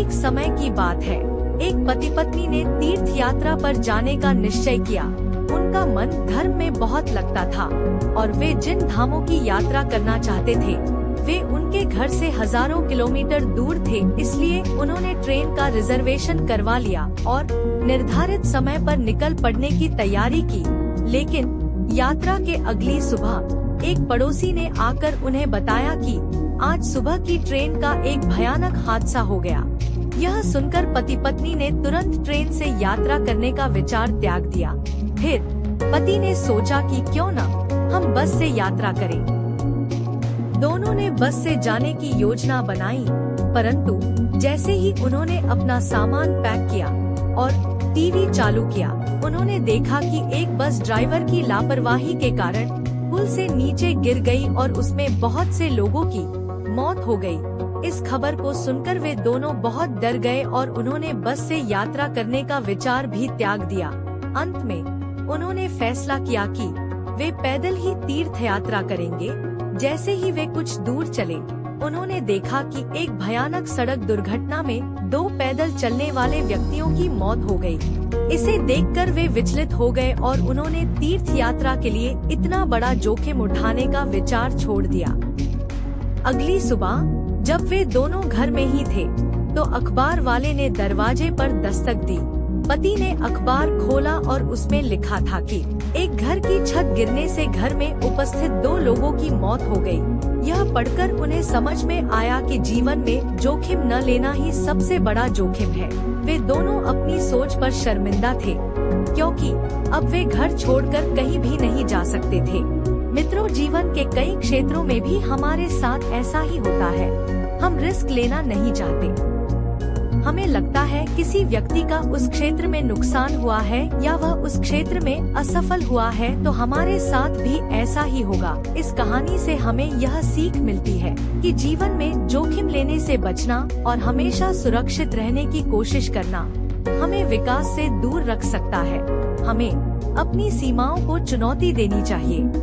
एक समय की बात है, एक पति पत्नी ने तीर्थ यात्रा पर जाने का निश्चय किया। उनका मन धर्म में बहुत लगता था और वे जिन धामों की यात्रा करना चाहते थे वे उनके घर से हजारों किलोमीटर दूर थे। इसलिए उन्होंने ट्रेन का रिजर्वेशन करवा लिया और निर्धारित समय पर निकल पड़ने की तैयारी की। लेकिन यात्रा के अगली सुबह एक पड़ोसी ने आकर उन्हें बताया कि आज सुबह की ट्रेन का एक भयानक हादसा हो गया। यह सुनकर पति पत्नी ने तुरंत ट्रेन से यात्रा करने का विचार त्याग दिया। फिर पति ने सोचा कि क्यों न हम बस से यात्रा करें। दोनों ने बस से जाने की योजना बनाई, परंतु जैसे ही उन्होंने अपना सामान पैक किया और टीवी चालू किया, उन्होंने देखा कि एक बस ड्राइवर की लापरवाही के कारण पुल से नीचे गिर गई और उसमें बहुत से लोगों की मौत हो गई। इस खबर को सुनकर वे दोनों बहुत डर गए और उन्होंने बस से यात्रा करने का विचार भी त्याग दिया। अंत में उन्होंने फैसला किया कि वे पैदल ही तीर्थ यात्रा करेंगे। जैसे ही वे कुछ दूर चले, उन्होंने देखा कि एक भयानक सड़क दुर्घटना में 2 पैदल चलने वाले व्यक्तियों की मौत हो गई। इसे देखकर वे विचलित हो गए और उन्होंने तीर्थ यात्रा के लिए इतना बड़ा जोखिम उठाने का विचार छोड़ दिया। अगली सुबह जब वे दोनों घर में ही थे तो अखबार वाले ने दरवाजे पर दस्तक दी। पति ने अखबार खोला और उसमें लिखा था कि एक घर की छत गिरने से घर में उपस्थित 2 लोगों की मौत हो गई। यह पढ़कर उन्हें समझ में आया कि जीवन में जोखिम न लेना ही सबसे बड़ा जोखिम है। वे दोनों अपनी सोच पर शर्मिंदा थे, क्योंकि अब वे घर छोड़कर कहीं भी नहीं जा सकते थे। मित्रों, जीवन के कई क्षेत्रों में भी हमारे साथ ऐसा ही होता है। हम रिस्क लेना नहीं चाहते। हमें लगता है किसी व्यक्ति का उस क्षेत्र में नुकसान हुआ है या वह उस क्षेत्र में असफल हुआ है तो हमारे साथ भी ऐसा ही होगा। इस कहानी से हमें यह सीख मिलती है कि जीवन में जोखिम लेने से बचना और हमेशा सुरक्षित रहने की कोशिश करना हमें विकास से दूर रख सकता है। हमें अपनी सीमाओं को चुनौती देनी चाहिए।